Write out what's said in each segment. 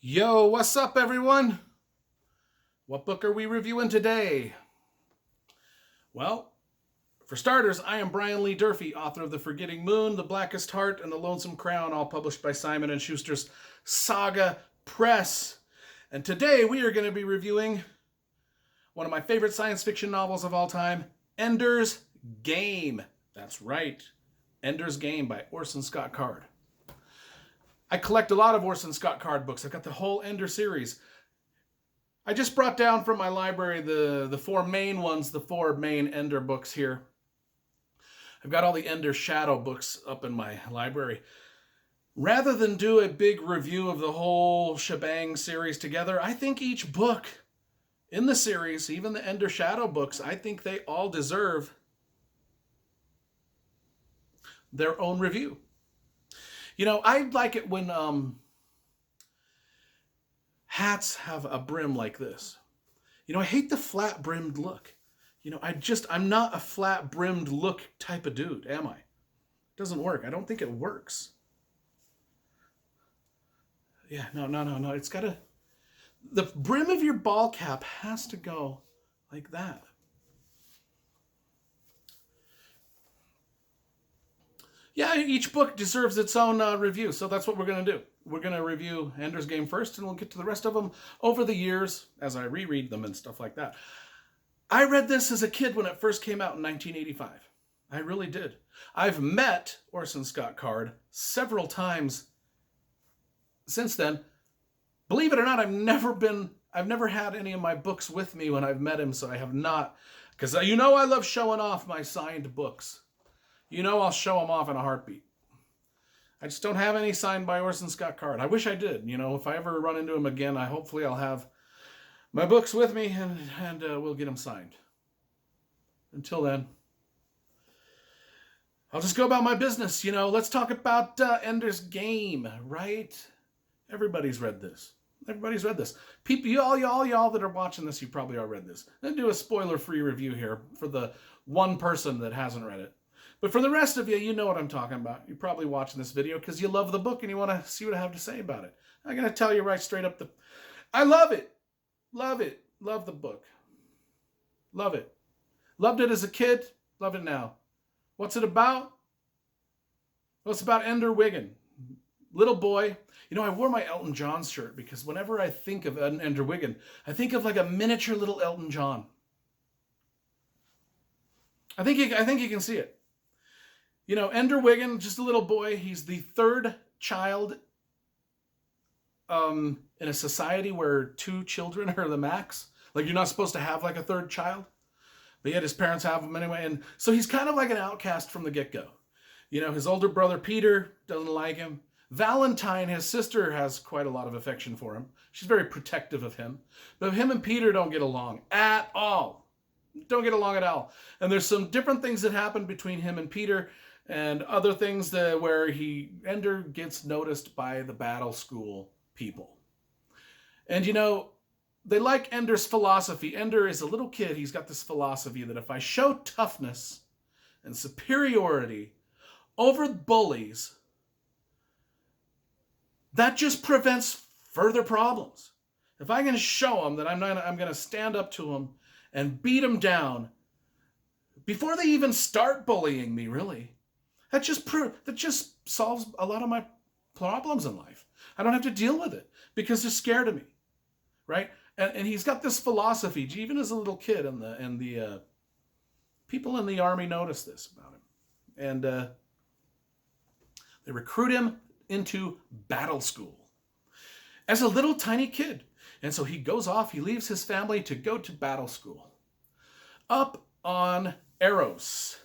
Yo, what's up, everyone? What book are we reviewing today? Well, for starters, I am Brian Lee Durfee, author of The Forgetting Moon, The Blackest Heart, and The Lonesome Crown, all published by Simon & Schuster's Saga Press. And today we are going to be reviewing one of my favorite science fiction novels of all time, Ender's Game. That's right, Ender's Game by Orson Scott Card. I collect a lot of Orson Scott Card books. I've got the whole Ender series. I just brought down from my library the four main ones, the four main Ender books here. I've got all the Ender Shadow books up in my library. Rather than do a big review of the whole shebang series together, I think each book in the series, even the Ender Shadow books, I think they all deserve their own review. You know, I like it when hats have a brim like this. You know, I hate the flat-brimmed look. You know, I'm not a flat-brimmed look type of dude, am I? It doesn't work. I don't think it works. Yeah, no. It's got to... The brim of your ball cap has to go like that. Yeah, each book deserves its own review, so that's what we're going to do. We're going to review Ender's Game first, and we'll get to the rest of them over the years as I reread them and stuff like that. I read this as a kid when it first came out in 1985. I really did. I've met Orson Scott Card several times since then. Believe it or not, I've never had any of my books with me when I've met him, so I have not, because you know I love showing off my signed books. You know I'll show them off in a heartbeat. I just don't have any signed by Orson Scott Card. I wish I did. You know, if I ever run into him again, hopefully I'll have my books with me and we'll get them signed. Until then, I'll just go about my business. You know, let's talk about Ender's Game, right? Everybody's read this. People, y'all that are watching this, you probably all read this. I'm going to do a spoiler-free review here for the one person that hasn't read it. But for the rest of you, you know what I'm talking about. You're probably watching this video because you love the book and you want to see what I have to say about it. I'm going to tell you right straight up. I love it. Love it. Love the book. Love it. Loved it as a kid. Love it now. What's it about? Well, it's about Ender Wiggin. Little boy. You know, I wore my Elton John shirt because whenever I think of Ender Wiggin, I think of like a miniature little Elton John. I think you can see it. You know, Ender Wiggin, just a little boy. He's the third child in a society where two children are the max. Like, you're not supposed to have like a third child. But yet his parents have him anyway. And so he's kind of like an outcast from the get-go. You know, his older brother Peter doesn't like him. Valentine, his sister, has quite a lot of affection for him. She's very protective of him. But him and Peter don't get along at all. Don't get along at all. And there's some different things that happen between him and Peter, and other things where Ender gets noticed by the battle school people. And you know, they like Ender's philosophy. Ender is a little kid. He's got this philosophy that if I show toughness and superiority over bullies, that just prevents further problems. If I can show them that I'm going to stand up to them and beat them down before they even start bullying me, really. That just solves a lot of my problems in life. I don't have to deal with it because they're scared of me, right? And he's got this philosophy, even as a little kid, and the people in the army notice this about him, and they recruit him into battle school as a little tiny kid, and so he goes off. He leaves his family to go to battle school up on Eros.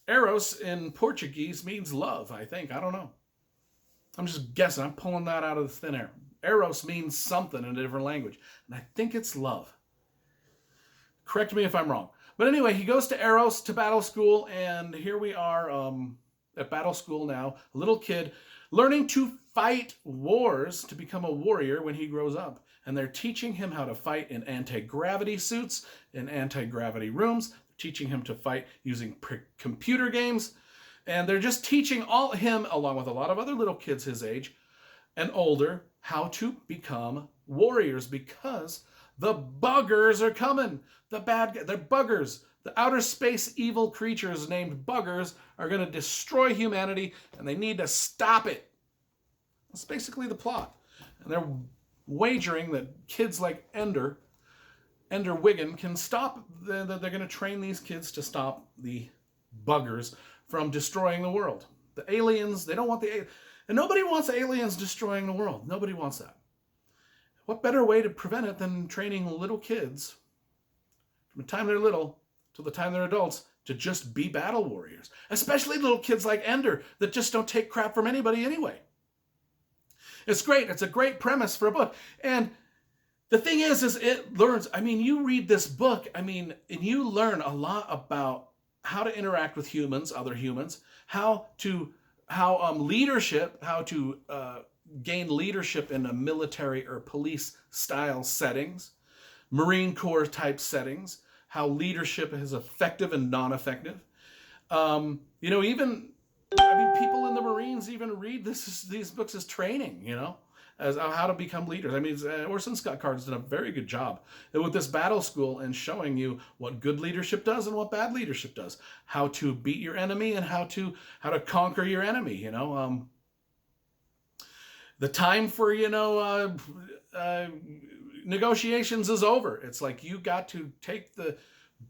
Eros in Portuguese means love, I think. I don't know. I'm just guessing. I'm pulling that out of the thin air. Eros means something in a different language, and I think it's love. Correct me if I'm wrong. But anyway, he goes to Eros, to battle school, and here we are at battle school now, a little kid learning to fight wars to become a warrior when he grows up. And they're teaching him how to fight in anti-gravity suits, in anti-gravity rooms, teaching him to fight using computer games, and they're just teaching him, along with a lot of other little kids his age and older, how to become warriors, because the buggers are coming. They're buggers. The outer space evil creatures named buggers are going to destroy humanity, and they need to stop it. That's basically the plot. And they're wagering that kids like Ender Wiggin can stop. They're going to train these kids to stop the buggers from destroying the world. The aliens, they don't want and nobody wants aliens destroying the world. Nobody wants that. What better way to prevent it than training little kids from the time they're little to the time they're adults to just be battle warriors, especially little kids like Ender that just don't take crap from anybody anyway. It's great. It's a great premise for a book. And the thing is it learns, you read this book, and you learn a lot about how to interact with humans, other humans, how to gain leadership in a military or police style settings, Marine Corps type settings, how leadership is effective and non-effective. People in the Marines even read these books as training, as how to become leaders. Orson Scott Card has done a very good job with this battle school and showing you what good leadership does and what bad leadership does, how to beat your enemy and how to conquer your enemy. The time for negotiations is over. It's like you got to take the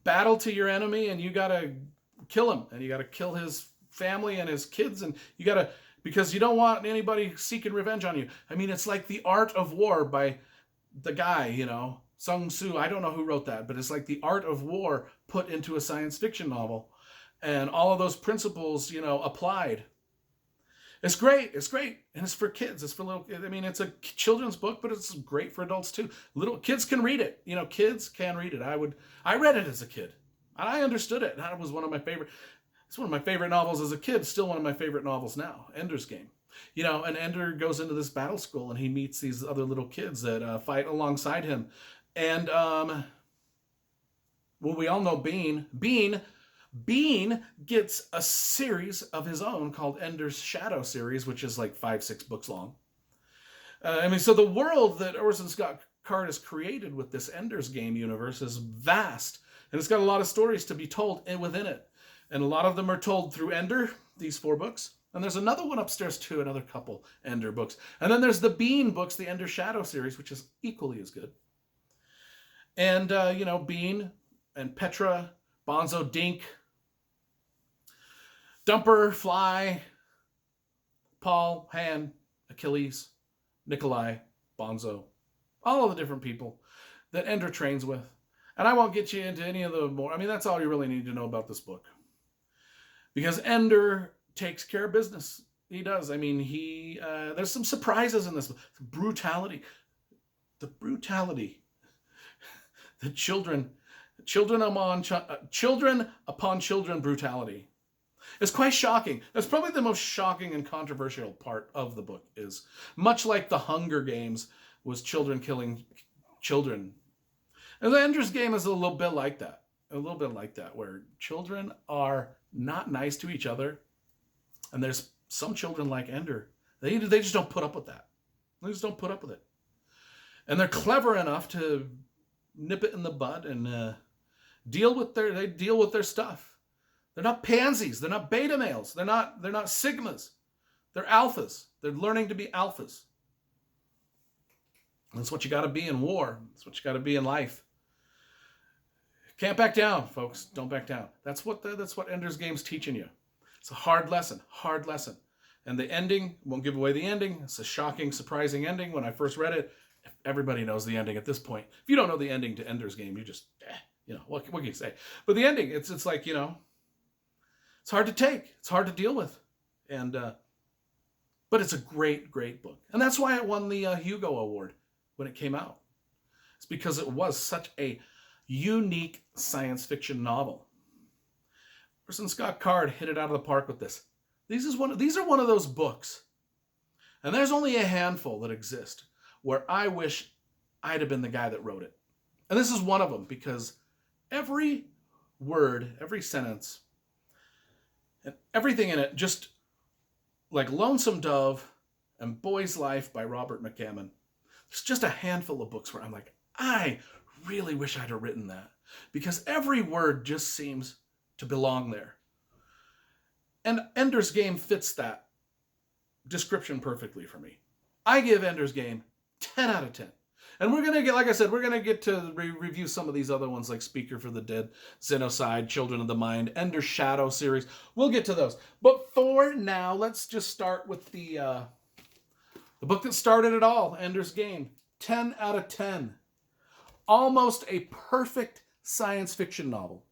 battle to your enemy and you got to kill him, and you got to kill his family and his kids, and you got to, because you don't want anybody seeking revenge on you. It's like The Art of War by the guy, Sun Tzu. I don't know who wrote that, but it's like The Art of War put into a science fiction novel, and all of those principles, applied. It's great. It's great. And it's for kids. It's for little, it's a children's book, but it's great for adults too. Little kids can read it. Kids can read it. I read it as a kid, and I understood it. And it was it's one of my favorite novels as a kid. Still one of my favorite novels now, Ender's Game. And Ender goes into this battle school and he meets these other little kids that fight alongside him. And, we all know Bean gets a series of his own called Ender's Shadow series, which is like 5-6 books long. So the world that Orson Scott Card has created with this Ender's Game universe is vast, and it's got a lot of stories to be told within it. And a lot of them are told through Ender, these 4 books. And there's another one upstairs too, another couple Ender books. And then there's the Bean books, the Ender's Shadow series, which is equally as good. And, Bean and Petra, Bonzo, Dink, Dumper, Fly, Paul, Han, Achilles, Nikolai, Bonzo, all of the different people that Ender trains with. And I won't get you into any of the more. That's all you really need to know about this book. Because Ender takes care of business. He does. There's some surprises in this. Brutality. The brutality. The children upon children brutality. It's quite shocking. That's probably the most shocking and controversial part of the book, is much like the Hunger Games was children killing children. And the Ender's Game is a little bit like that. Where children are not nice to each other. And there's some children like Ender. They just don't put up with that. They just don't put up with it. And they're clever enough to nip it in the bud and deal with their stuff. They're not pansies. They're not beta males. They're not sigmas. They're alphas. They're learning to be alphas. That's what you got to be in war. That's what you got to be in life. Can't back down, folks. Don't back down. That's what Ender's Game's teaching you. It's a hard lesson. And the ending, won't give away the ending. It's a shocking, surprising ending. When I first read it, everybody knows the ending at this point. If you don't know the ending to Ender's Game, you just, what can you say? But the ending, it's like, it's hard to take. It's hard to deal with. And, but it's a great, great book. And that's why it won the Hugo Award when it came out. It's because it was such a unique science fiction novel. Orson Scott Card hit it out of the park with this. These are one of those books, and there's only a handful that exist, where I wish I'd have been the guy that wrote it. And this is one of them, because every word, every sentence, and everything in it, just like Lonesome Dove and Boy's Life by Robert McCammon. There's just a handful of books where I'm like, I really wish I'd have written that, because every word just seems to belong there. And Ender's Game fits that description perfectly for me. I give Ender's Game 10 out of 10. And we're going to get, like I said, we're going to get to review some of these other ones like Speaker for the Dead, Xenocide, Children of the Mind, Ender's Shadow series. We'll get to those. But for now, let's just start with the book that started it all, Ender's Game. 10 out of 10. Almost a perfect science fiction novel.